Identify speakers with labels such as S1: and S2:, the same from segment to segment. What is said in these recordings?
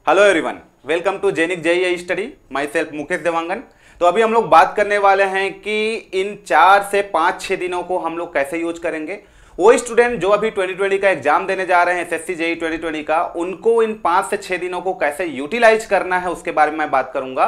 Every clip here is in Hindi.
S1: हेलो एवरीवन, वेलकम टू जेनिक JEE study. Myself Mukesh Dewangan. तो अभी हम लोग बात करने वाले हैं कि इन 4 से 5-6 दिनों को हम लोग कैसे यूज करेंगे। वो स्टूडेंट जो अभी 2020 का एग्जाम देने जा रहे हैं, एसएससी जेईई 2020 का, उनको इन 5 से 6 दिनों को कैसे यूटिलाइज करना है उसके बारे में मैं बात करूंगा।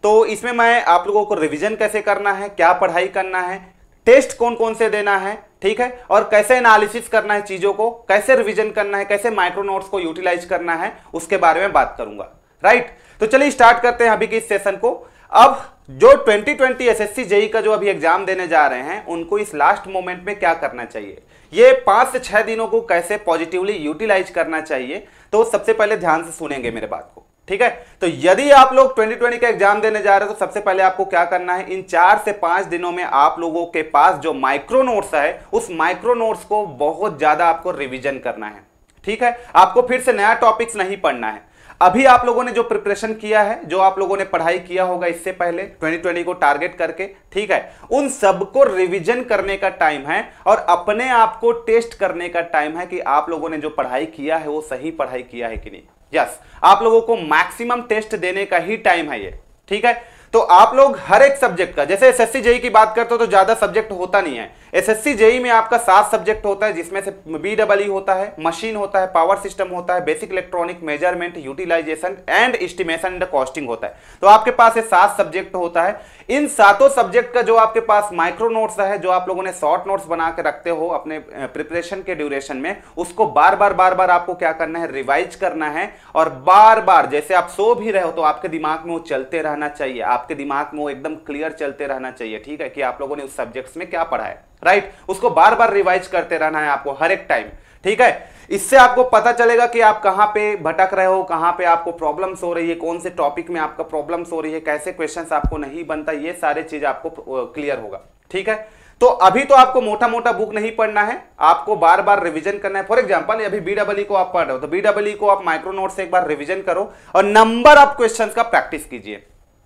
S1: तो इसमें मैं आप लोगों को रिविजन कैसे करना है, क्या पढ़ाई करना है, टेस्ट कौन कौन से देना है, ठीक है, और कैसे एनालिसिस करना है चीजों को, कैसे रिवीजन करना है, कैसे माइक्रो नोट्स को यूटिलाइज करना है, उसके बारे में बात करूंगा। राइट, तो चलिए स्टार्ट करते हैं अभी के इस सेशन को। अब जो 2020 एसएससी जेईई का जो अभी एग्जाम देने जा रहे हैं, उनको इस लास्ट मोमेंट में क्या करना चाहिए, ये 5 से 6 दिनों को कैसे पॉजिटिवली यूटिलाइज करना चाहिए, तो सबसे पहले ध्यान से सुनेंगे मेरे बात को, ठीक है। तो यदि आप लोग 2020 का एग्जाम देने जा रहे हो तो सबसे पहले आपको क्या करना है, इन 4 से 5 दिनों में आप लोगों के पास जो माइक्रो नोट्स है, उस माइक्रो नोट्स को बहुत ज्यादा आपको रिवीजन करना है, ठीक है। आपको फिर से नया टॉपिक्स नहीं पढ़ना है। अभी आप लोगों ने जो प्रिपरेशन किया है, जो आप लोगों ने पढ़ाई किया होगा इससे पहले 2020 को टारगेट करके, ठीक है, उन सबको रिवीजन करने का टाइम है और अपने आप को टेस्ट करने का टाइम है कि आप लोगों ने जो पढ़ाई किया है वो सही पढ़ाई किया है कि नहीं। यस, आप लोगों को मैक्सिमम टेस्ट देने का ही टाइम है ये, ठीक है। तो आप लोग हर एक सब्जेक्ट का, जैसे एसएससी जेईई की बात करते हो तो ज्यादा सब्जेक्ट होता नहीं है। एसएससी जेईई में आपका 7 सब्जेक्ट होता है, जिसमें से बीईई होता है, मशीन होता है, पावर सिस्टम होता है, basic electronic, measurement, utilisation and estimation and costing होता है। तो आपके पास ये 7 सब्जेक्ट होता है। इन 7 सब्जेक्ट का जो आपके पास माइक्रो नोट्स है, जो आप लोगों ने शॉर्ट नोट्स बना के रखते हो अपने प्रिपरेशन के ड्यूरेशन में, उसको बार बार आपको क्या करना है, रिवाइज करना है। और बार बार जैसे आप सो भी रहे हो तो आपके दिमाग में वो चलते रहना चाहिए, आपके दिमाग में वो एकदम क्लियर चलते रहना चाहिए, ठीक है, कि आप लोगों ने उस सब्जेक्ट्स में क्या पढ़ा है। राइट, उसको बार बार रिवाइज करते रहना है आपको हर एक टाइम, ठीक है। इससे आपको पता चलेगा कि आप कहां पे भटक रहे हो, कहां पे आपको प्रॉब्लम्स हो रही है, कौन से टॉपिक में आपका प्रॉब्लम्स हो रही है, कैसे क्वेश्चंस आपको नहीं बनता, ये सारे चीज आपको क्लियर होगा, ठीक है। तो अभी तो आपको मोटा मोटा बुक नहीं पढ़ना है, आपको बार बार रिवीजन करना है। फॉर एग्जांपल अभी बीईई को आप पढ़ रहे हो तो बीईई को आप माइक्रो नोट से एक बार रिवीजन करो और नंबर ऑफ क्वेश्चंस का प्रैक्टिस कीजिए,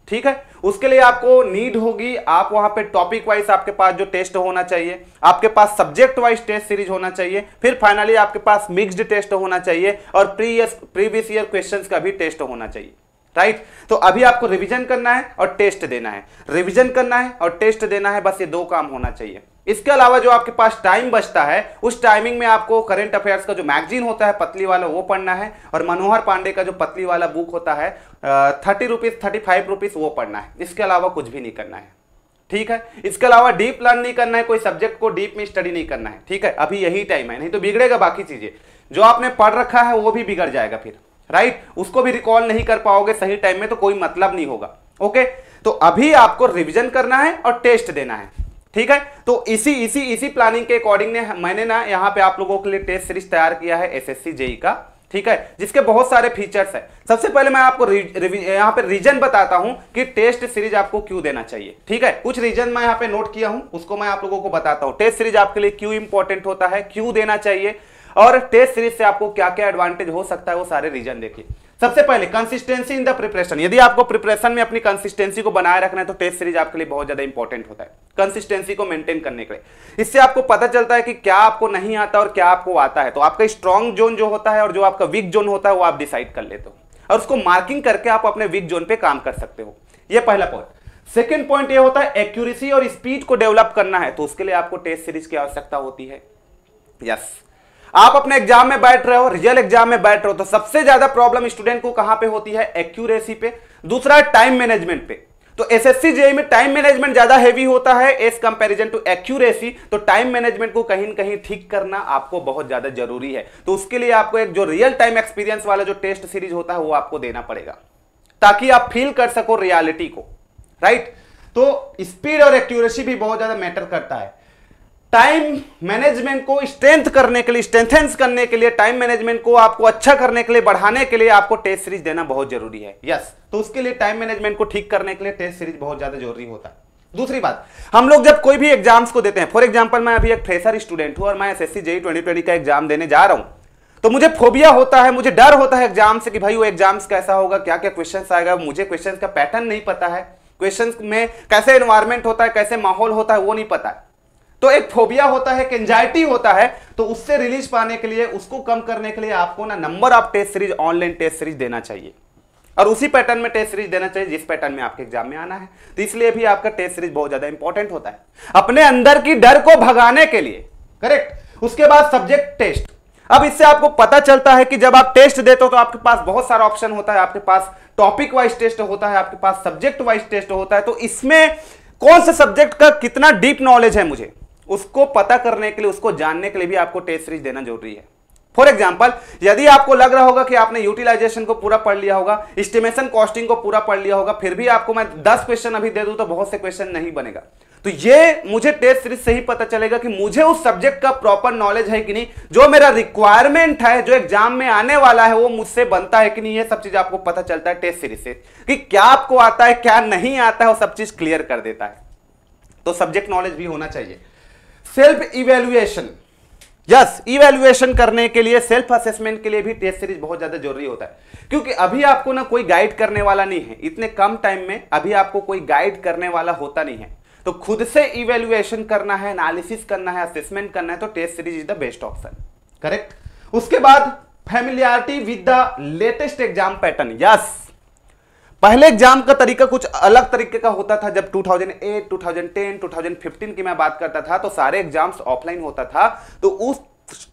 S1: ठीक है। उसके लिए आपको नीड होगी, आप वहां पे टॉपिक वाइज आपके पास जो टेस्ट होना चाहिए, आपके पास सब्जेक्ट वाइज टेस्ट सीरीज होना चाहिए, फिर फाइनली आपके पास मिक्स्ड टेस्ट होना चाहिए और प्रीवियस ईयर क्वेश्चंस का भी टेस्ट होना चाहिए। राइट, तो अभी आपको रिवीजन करना है और टेस्ट देना है, रिवीजन करना है और टेस्ट देना है, बस ये 2 काम होना चाहिए। इसके अलावा जो आपके पास टाइम बचता है, उस टाइमिंग में आपको करंट अफेयर्स का जो मैगजीन होता है पतली वाला, वो पढ़ना है, और मनोहर पांडे का जो पतली वाला बुक होता है 30 रुपीज 35 रुपीज, वो पढ़ना है। इसके अलावा कुछ भी नहीं करना है, ठीक है। इसके अलावा डीप लर्न नहीं करना है, कोई सब्जेक्ट को डीप में स्टडी नहीं करना है, ठीक है। अभी यही टाइम है, नहीं तो बिगड़ेगा बाकी चीजें। जो आपने पढ़ रखा है वो भी बिगड़ जाएगा फिर, राइट, उसको भी रिकॉल नहीं कर पाओगे सही टाइम में तो कोई मतलब नहीं होगा। ओके, तो अभी आपको रिवीजन करना है और टेस्ट देना है, ठीक है। तो इसी प्लानिंग के अकॉर्डिंग ने मैंने ना यहाँ पे आप लोगों के लिए टेस्ट सीरीज तैयार किया है एसएससी जेईई का, ठीक है, जिसके बहुत सारे फीचर्स है। सबसे पहले मैं आपको यहाँ पे रीजन बताता हूं कि टेस्ट सीरीज आपको क्यों देना चाहिए, ठीक है। कुछ रीजन मैं यहाँ पे नोट किया हूं, उसको मैं आप लोगों को बताता हूं। टेस्ट सीरीज आपके लिए क्यों इंपॉर्टेंट होता है, क्यों देना चाहिए, और टेस्ट सीरीज से आपको क्या क्या एडवांटेज हो सकता है, वो सारे रीजन देखिए। सबसे पहले कंसिस्टेंसी इन द प्रिपरेशन। यदि आपको प्रिपरेशन में अपनी कंसिस्टेंसी को बनाए रखना है तो टेस्ट सीरीज आपके लिए बहुत ज्यादा इंपॉर्टेंट होता है, कंसिस्टेंसी को मेंटेन करने के लिए। इससे आपको पता चलता है कि क्या आपको नहीं आता और क्या आपको आता है। तो आपका स्ट्रॉन्ग जोन जो होता है और जो आपका वीक जोन होता है वो आप डिसाइड कर लेते हो और उसको मार्किंग करके आप अपने वीक जोन पे काम कर सकते हो। ये पहला पॉइंट। सेकेंड पॉइंट ये होता है एक्यूरेसी और स्पीड को डेवलप करना है, तो उसके लिए आपको टेस्ट सीरीज की आवश्यकता होती है। यस, आप अपने एग्जाम में बैठ रहे हो, रियल एग्जाम में बैठ रहे हो, तो सबसे ज्यादा प्रॉब्लम स्टूडेंट को कहां पे होती है, एक्यूरेसी पे। दूसरा टाइम मैनेजमेंट पे। तो एसएससी जेईई में टाइम मैनेजमेंट ज्यादा हेवी होता है एज कंपैरिजन टू एक्यूरेसी। तो टाइम मैनेजमेंट को कहीं न कहीं ठीक करना आपको बहुत ज्यादा जरूरी है। तो उसके लिए आपको एक जो रियल टाइम एक्सपीरियंस वाला जो टेस्ट सीरीज होता है वो आपको देना पड़ेगा, ताकि आप फील कर सको रियलिटी को। राइट, तो स्पीड और एक्यूरेसी भी बहुत ज्यादा मैटर करता है। टाइम मैनेजमेंट को स्ट्रेंथ करने के लिए, स्ट्रेंथेंस करने के लिए, टाइम मैनेजमेंट को आपको अच्छा करने के लिए, बढ़ाने के लिए आपको टेस्ट सीरीज देना बहुत जरूरी है। यस, तो उसके लिए टाइम मैनेजमेंट को ठीक करने के लिए टेस्ट सीरीज बहुत ज्यादा जरूरी होता है। दूसरी बात, हम लोग जब कोई भी एग्जाम्स को देते हैं, फॉर एग्जांपल मैं अभी एक फ्रेशर स्टूडेंट हूं और मैं एसएससी जेईई 2020 का एग्जाम देने जा रहा हूं, तो मुझे फोबिया होता है, मुझे डर होता है एग्जाम से कि भाई वो एग्जाम्स कैसा होगा, क्या क्या क्वेश्चंस आएगा, मुझे क्वेश्चंस का पैटर्न नहीं पता है, क्वेश्चंस में कैसे एनवायरमेंट होता है, कैसे माहौल होता है, वो नहीं पता है। तो एक फोबिया होता है, एक एंजाइटी होता है। तो उससे रिलीज पाने के लिए, उसको कम करने के लिए आपको ना number of test series, online test series देना चाहिए। और उसी पैटर्न में टेस्ट सीरीज देना चाहिए जिस पैटर्न में आपके एग्जाम में आना है। तो इसलिए भी आपका टेस्ट सीरीज बहुत ज्यादा इंपॉर्टेंट होता है अपने अंदर की डर को भगाने के लिए। करेक्ट। उसके बाद सब्जेक्ट टेस्ट। अब इससे आपको पता चलता है कि जब आप टेस्ट देते हो तो आपके पास बहुत सारा ऑप्शन होता है, आपके पास टॉपिक वाइज टेस्ट होता है, आपके पास सब्जेक्ट वाइज टेस्ट होता है। तो इसमें कौन से सब्जेक्ट का कितना डीप नॉलेज है मुझे उसको पता करने के लिए, उसको जानने के लिए भी आपको टेस्ट सीरीज देना जरूरी है। फॉर एग्जाम्पल, यदि आपको लग रहा होगा कि आपने यूटिलाइजेशन को पूरा पढ़ लिया होगा, एस्टिमेशन कॉस्टिंग को पूरा पढ़ लिया होगा, फिर भी आपको मैं 10 क्वेश्चन अभी दे दूं तो बहुत से क्वेश्चन नहीं बनेगा। तो ये मुझे टेस्ट सीरीज से ही पता चलेगा कि मुझे उस सब्जेक्ट का प्रॉपर नॉलेज है कि नहीं, जो मेरा रिक्वायरमेंट है, जो एग्जाम में आने वाला है वो मुझसे बनता है कि नहीं। ये सब चीज आपको पता चलता है टेस्ट सीरीज से कि क्या आपको आता है क्या नहीं आता है, वो सब चीज क्लियर कर देता है। तो सब्जेक्ट नॉलेज भी होना चाहिए। सेल्फ इवेल्युएशन, यस, इवेल्युएशन करने के लिए, सेल्फ असेसमेंट के लिए भी टेस्ट सीरीज बहुत ज्यादा जरूरी होता है, क्योंकि अभी आपको ना कोई गाइड करने वाला नहीं है, इतने कम टाइम में अभी आपको कोई गाइड करने वाला होता नहीं है। तो खुद से इवेल्युएशन करना है, एनालिसिस करना है, असेसमेंट करना है, तो test series is the best option. Correct. उसके बाद familiarity with the latest exam pattern. Yes, पहले एग्जाम का तरीका कुछ अलग तरीके का होता था। जब 2008, 2010, 2015 की मैं बात करता था तो सारे एग्जाम्स ऑफलाइन होता था। तो उस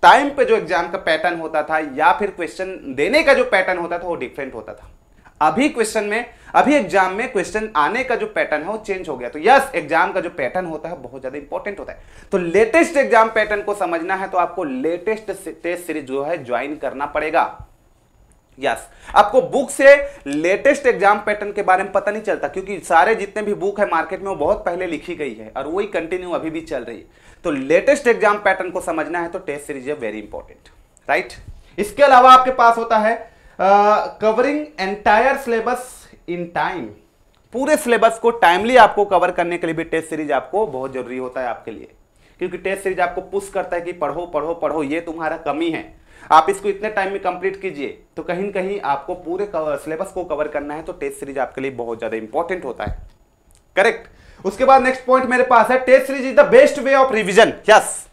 S1: टाइम पे जो एग्जाम का पैटर्न होता था या फिर क्वेश्चन देने का जो पैटर्न होता था वो डिफरेंट होता था। अभी एग्जाम में क्वेश्चन आने का जो पैटर्न है वो चेंज हो गया। तो यस, एग्जाम का जो पैटर्न होता है बहुत ज्यादा इंपॉर्टेंट होता है। तो लेटेस्ट एग्जाम पैटर्न को समझना है तो आपको लेटेस्ट टेस्ट सीरीज जो है ज्वाइन करना पड़ेगा। यस, आपको बुक से लेटेस्ट एग्जाम पैटर्न के बारे में पता नहीं चलता, क्योंकि सारे जितने भी बुक है मार्केट में वो बहुत पहले लिखी गई है और वही कंटिन्यू अभी भी चल रही है। तो लेटेस्ट एग्जाम पैटर्न को समझना है तो टेस्ट सीरीज है वेरी इंपॉर्टेंट, राइट। इसके अलावा आपके पास होता है covering entire syllabus in time. पूरे सिलेबस को टाइमली आपको कवर करने के लिए भी टेस्ट सीरीज आपको बहुत जरूरी होता है आपके लिए, क्योंकि टेस्ट सीरीज आपको पुश करता है कि पढ़ो पढ़ो पढ़ो, ये तुम्हारा कमी है, आप इसको इतने टाइम में कंप्लीट कीजिए। तो कहीं न कहीं आपको पूरे सिलेबस को कवर करना है तो टेस्ट सीरीज आपके लिए बहुत ज्यादा इंपॉर्टेंट होता है। करेक्ट। उसके बाद नेक्स्ट पॉइंट मेरे पास है test series is the best way of revision. Yes,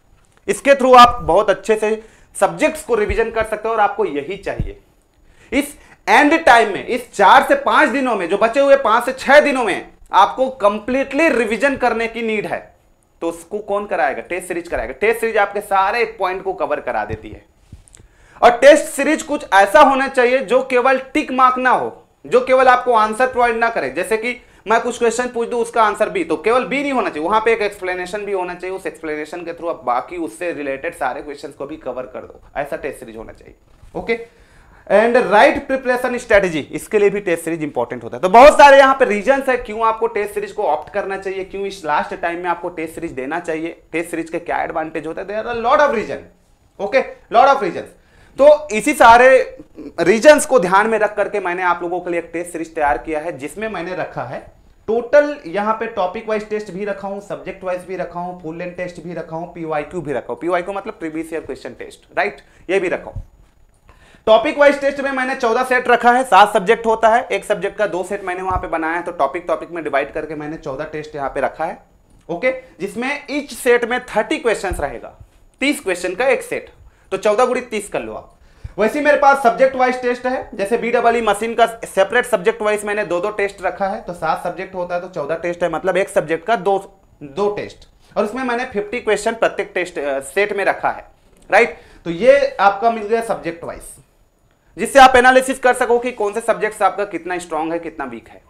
S1: इसके थ्रू आप बहुत अच्छे से सब्जेक्ट्स को रिवीजन कर सकते हो और आपको यही चाहिए। इस एंड टाइम में, इस 4 से 5 दिनों में, जो बचे हुए 5 से 6 दिनों में आपको कंप्लीटली रिवीजन करने की नीड है, तो उसको कौन कराएगा? टेस्ट सीरीज कराएगा। टेस्ट सीरीज आपके सारे पॉइंट को कवर करा देती है। और टेस्ट सीरीज कुछ ऐसा होना चाहिए जो केवल टिक मार्क ना हो, जो केवल आपको आंसर प्रोवाइड ना करे। जैसे कि मैं कुछ क्वेश्चन पूछ दूं उसका आंसर बी, तो केवल बी नहीं होना चाहिए, वहां पे एक एक्सप्लेनेशन भी होना चाहिए। उस एक्सप्लेनेशन के थ्रू आप बाकी उससे रिलेटेड सारे क्वेश्चंस को भी कवर कर दो, ऐसा टेस्ट सीरीज होना चाहिए। Okay. And right preparation strategy, इसके लिए भी टेस्ट सीरीज इंपॉर्टेंट होता है। तो बहुत सारे यहाँ पे रीजंस है क्यों आपको टेस्ट सीरीज को ऑप्ट करना चाहिए, क्यों इस लास्ट टाइम में आपको टेस्ट सीरीज देना चाहिए, टेस्ट सीरीज के क्या एडवांटेज होता है। There are lot of reason, okay, lot of reason. तो इसी सारे रीजंस को ध्यान में रख करके मैंने आप लोगों के लिए एक टेस्ट सीरीज तैयार किया है, जिसमें मैंने रखा है टोटल यहाँ पे टॉपिक वाइज टेस्ट भी रखा हूं, सब्जेक्ट वाइज भी रखा हूं, फुल लेंथ टेस्ट भी रखा हूं, पीवाईक्यू भी रखा हूं। पीवाईक्यू मतलब previous year question test, right, ये भी रखा हूं। टॉपिक वाइज टेस्ट में मैंने 14 सेट रखा है, 7 सब्जेक्ट होता है, एक सब्जेक्ट का 2 सेट मैंने वहां पे बनाया है। तो टॉपिक में डिवाइड करके मैंने 14 टेस्ट यहाँ पे रखा है, ओके, जिसमें ईच सेट में 30 क्वेश्चन रहेगा, 30 क्वेश्चन का एक सेट, तो 14 गुणी 30 कर लो आप। वैसे मेरे पास सब्जेक्ट वाइज टेस्ट है, जैसे BEE मशीन का सेपरेट सब्जेक्ट वाइज मैंने 2-2 टेस्ट रखा है, तो 7 सब्जेक्ट होता है तो 14 टेस्ट है, मतलब एक सब्जेक्ट का 2 टेस्ट, और उसमें मैंने 50 क्वेश्चन प्रत्येक टेस्ट सेट में रखा है, राइट। तो ये आपका मिल गया सब्जेक्ट वाइज, जिससे आप एनालिसिस कर सको कि कौन से सब्जेक्ट्स आपका कितना स्ट्रांग है, कितना वीक है।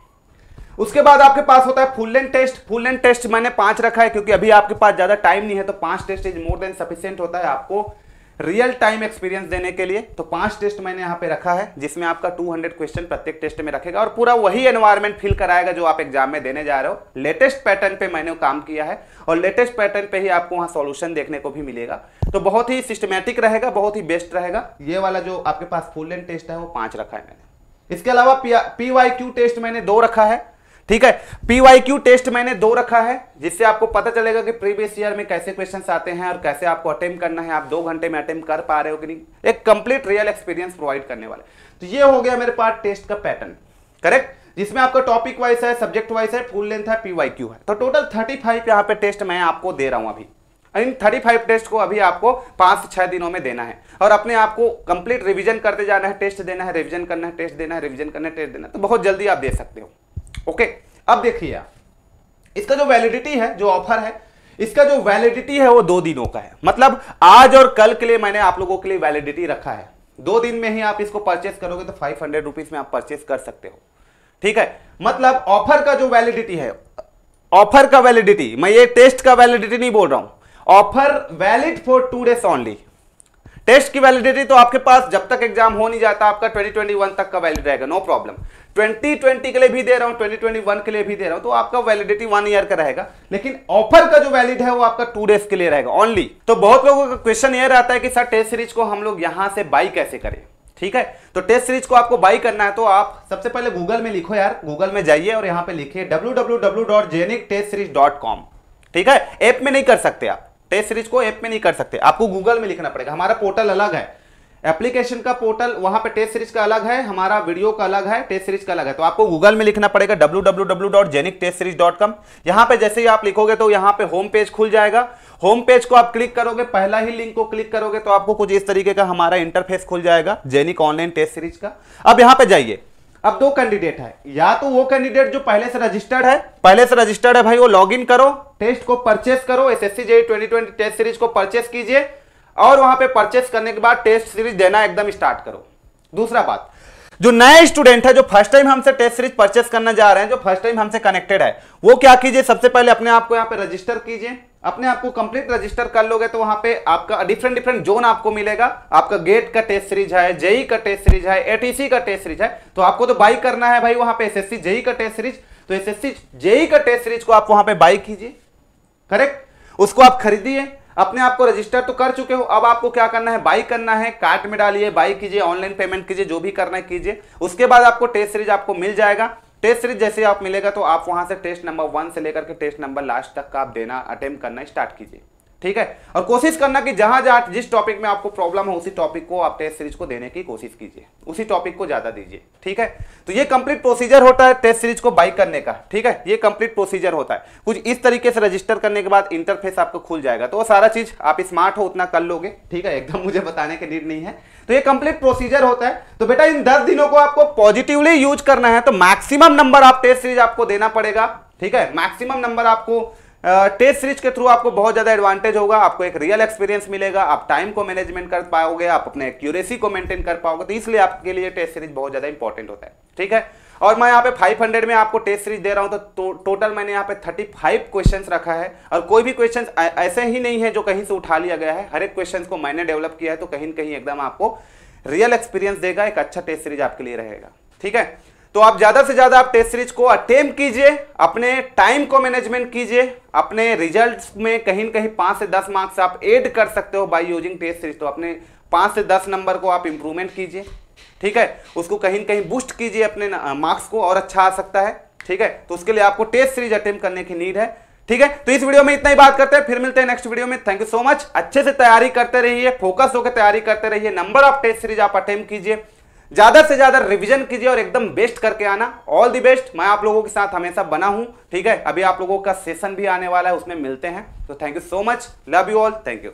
S1: उसके बाद आपके पास होता है full length test. Full length test मैंने 5 रखा है, क्योंकि अभी आपके पास ज्यादा टाइम नहीं है, तो 5 test is more than sufficient होता है आपको रियल टाइम एक्सपीरियंस देने के लिए। तो 5 टेस्ट मैंने यहाँ पे रखा है, जिसमें आपका 200 क्वेश्चन प्रत्येक टेस्ट में रखेगा और पूरा वही एनवायरनमेंट फील कराएगा जो आप एग्जाम में देने जा रहे हो। लेटेस्ट पैटर्न पे मैंने काम किया है और लेटेस्ट पैटर्न पे ही आपको वहाँ सॉल्यूशन देखने को भी मिलेगा। तो बहुत ही सिस्टमैटिक रहेगा, बहुत ही बेस्ट रहेगा। ये वाला जो आपके पास फुल लेंथ टेस्ट है वो 5 रखा है मैंने। इसके अलावा PYQ टेस्ट मैंने 2 रखा है, ठीक है। PYQ टेस्ट मैंने 2 रखा है, जिससे आपको पता चलेगा कि प्रीवियस ईयर में कैसे क्वेश्चंस आते हैं और कैसे आपको अटेम्प्ट करना है, आप 2 घंटे में अटेम्प्ट कर पा रहे हो कि नहीं, एक कंप्लीट रियल एक्सपीरियंस प्रोवाइड करने वाले। तो ये हो गया मेरे पास टेस्ट का पैटर्न, करेक्ट, जिसमें आपका टॉपिक वाइज है, सब्जेक्ट वाइज है, फुल लेंथ है, PYQ है। तो टोटल 35 यहाँ पे टेस्ट मैं आपको दे रहा हूं अभी, इन 35 टेस्ट को अभी आपको 5 से 6 दिनों में देना है और अपने आप को कंप्लीट रिवीजन करते जाना है, टेस्ट देना है, रिवीजन करना है, टेस्ट देना है, रिवीजन करना है, टेस्ट देना है, तो बहुत जल्दी आप दे सकते हो। ओके, अब देखिए आप, इसका जो वैलिडिटी है, जो ऑफर है, इसका जो वैलिडिटी है वो 2 दिनों का है। मतलब आज और कल के लिए मैंने आप लोगों के लिए वैलिडिटी रखा है। 2 दिन में ही आप इसको परचेस करोगे तो 500 रुपीज में आप परचेस कर सकते हो। ठीक है, मतलब ऑफर का जो वैलिडिटी है, ऑफर का वैलिडिटी, मैं ये टेस्ट का वैलिडिटी नहीं बोल रहा हूं, offer valid for 2 days only. Test की वैलिडिटी तो आपके पास जब तक एग्जाम हो नहीं जाता आपका 2021 तक का वैलिड रहेगा, नो प्रॉब्लम। 2020 के लिए भी दे रहा हूं, 2021 के लिए भी दे रहा हूं, तो आपका वैलिडिटी 1 ईयर का रहेगा, लेकिन ऑफर का जो वैलिड है वो आपका 2 डेज के लिए रहेगा ओनली। तो बहुत लोगों का क्वेश्चन ये रहता है कि सर टेस्ट सीरीज को हम लोग यहां से बाई कैसे करें। ठीक है, तो टेस्ट सीरीज को आपको बाई करना है तो आप सबसे पहले गूगल में लिखो यार, गूगल में जाइए और यहां पे लिखिए www.genictestseries.com। ठीक है, ऐप में नहीं कर सकते आप, टेस्ट सीरीज को ऐप में नहीं कर सकते, आपको गूगल में लिखना पड़ेगा। हमारा पोर्टल अलग है, एप्लीकेशन का पोर्टल, वहां पे टेस्ट सीरीज का अलग है, हमारा वीडियो का अलग है, टेस्ट सीरीज का अलग है। तो आपको गूगल में लिखना पड़ेगा www.genictestseries.com। यहां पे जैसे ही आप लिखोगे तो यहां पे होम पेज खुल जाएगा। होम पेज को आप क्लिक करोगे, पहला ही लिंक को क्लिक करोगे तो आपको कुछ इस तरीके का हमारा इंटरफेस खुल जाएगा जेनिक ऑनलाइन टेस्ट सीरीज का। अब यहां पे जाइए, अब 2 कैंडिडेट है, या तो वो कैंडिडेट जो पहले से रजिस्टर्ड है भाई, वो लॉगिन करो, टेस्ट को परचेस करो, एसएससी जेईई 2020 टेस्ट सीरीज को परचेस कीजिए और वहां पे परचेस करने के बाद टेस्ट सीरीज देना एकदम स्टार्ट करो। दूसरा बात, जो नए स्टूडेंट है, जो फर्स्ट टाइम हमसे टेस्ट सीरीज परचेस करना जा रहे हैं, जो फर्स्ट टाइम हमसे कनेक्टेड है, वो क्या कीजिए, सबसे पहले अपने आप को यहाँ पे रजिस्टर कीजिए। अपने आप को कंप्लीट रजिस्टर कर लोगे तो वहां पे आपका डिफरेंट जोन आपको मिलेगा। आपका गेट का टेस्ट सीरीज है, जेई का टेस्ट सीरीज है, एटीसी का टेस्ट सीरीज है, तो आपको तो बाई करना है भाई वहां पे एसएससी जेई का टेस्ट सीरीज, तो एसएससी जेई का टेस्ट सीरीज को आप वहां पे बाई कीजिए, करेक्ट, उसको आप खरीदिए। अपने आप को रजिस्टर तो कर चुके हो, अब आपको क्या करना है, बाई करना है, कार्ट में डालिए, बाई कीजिए, ऑनलाइन पेमेंट कीजिए, जो भी करना है कीजिए। उसके बाद आपको टेस्ट सीरीज आपको मिल जाएगा। टेस्ट सीरीज जैसे आप मिलेगा तो आप वहां से टेस्ट नंबर 1 से लेकर के टेस्ट नंबर लास्ट तक का आप देना, अटेम्प्ट करना स्टार्ट कीजिए। ठीक है, और कोशिश करना कि जहां जहां जिस टॉपिक में आपको प्रॉब्लम हो उसी टॉपिक को आप टेस्ट सीरीज को देने की कोशिश कीजिए, उसी टॉपिक को ज्यादा दीजिए। ठीक है, तो ये कंप्लीट प्रोसीजर होता है टेस्ट सीरीज को बाई करने का। ठीक है, ये कंप्लीट प्रोसीजर होता है, कुछ इस तरीके से रजिस्टर करने के बाद इंटरफेस आपको खुल जाएगा। तो वो सारा चीज आप स्मार्ट हो उतना कर लोगे। ठीक है, एकदम मुझे बताने की नीड नहीं है, तो ये कंप्लीट प्रोसीजर होता है। तो बेटा इन 10 दिनों को आपको पॉजिटिवली यूज करना है, तो मैक्सिमम नंबर आप टेस्ट सीरीज आपको देना पड़ेगा। ठीक है, मैक्सिमम नंबर आपको टेस्ट सीरीज के थ्रू आपको बहुत ज्यादा एडवांटेज होगा, आपको एक रियल एक्सपीरियंस मिलेगा, आप टाइम को मैनेजमेंट कर पाओगे, आप अपने एक्यूरेसी को मेंटेन कर पाओगे, तो इसलिए आपके लिए टेस्ट सीरीज बहुत ज्यादा इंपॉर्टेंट होता है। ठीक है, और मैं यहाँ पे 500 में आपको टेस्ट सीरीज दे रहा हूं, तो टोटल मैंने यहाँ पे 35 क्वेश्चंस रखा है, और कोई भी क्वेश्चन ऐसे ही नहीं है जो कहीं से उठा लिया गया है, हर एक क्वेश्चन को मैंने डेवलप किया है, तो कहीं न कहीं एकदम आपको रियल एक्सपीरियंस देगा, एक अच्छा टेस्ट सीरीज आपके लिए रहेगा। ठीक है, तो आप ज्यादा से ज्यादा आप टेस्ट सीरीज को अटेम्प्ट कीजिए, अपने टाइम को मैनेजमेंट कीजिए, अपने रिजल्ट्स में कहीं न कहीं 5 से 10 मार्क्स आप ऐड कर सकते हो बाय यूजिंग टेस्ट सीरीज। तो अपने 5 से 10 नंबर को आप इंप्रूवमेंट कीजिए। ठीक है, उसको कहीं न कहीं बूस्ट कीजिए, अपने मार्क्स को और अच्छा आ सकता है। ठीक है, तो उसके लिए आपको टेस्ट सीरीज अटेम्प्ट करने की नीड है। ठीक है, तो इस वीडियो में इतना ही बात करते हैं, फिर मिलते हैं नेक्स्ट वीडियो में। Thank you so much. अच्छे से तैयारी करते रहिए, फोकस होकर तैयारी करते रहिए, नंबर ऑफ टेस्ट सीरीज आप अटेम्प्ट कीजिए, ज्यादा से ज्यादा रिवीजन कीजिए और एकदम बेस्ट करके आना। ऑल द बेस्ट, मैं आप लोगों के साथ हमेशा बना हूं। ठीक है, अभी आप लोगों का सेशन भी आने वाला है, उसमें मिलते हैं। तो thank you so much, love you all, thank you.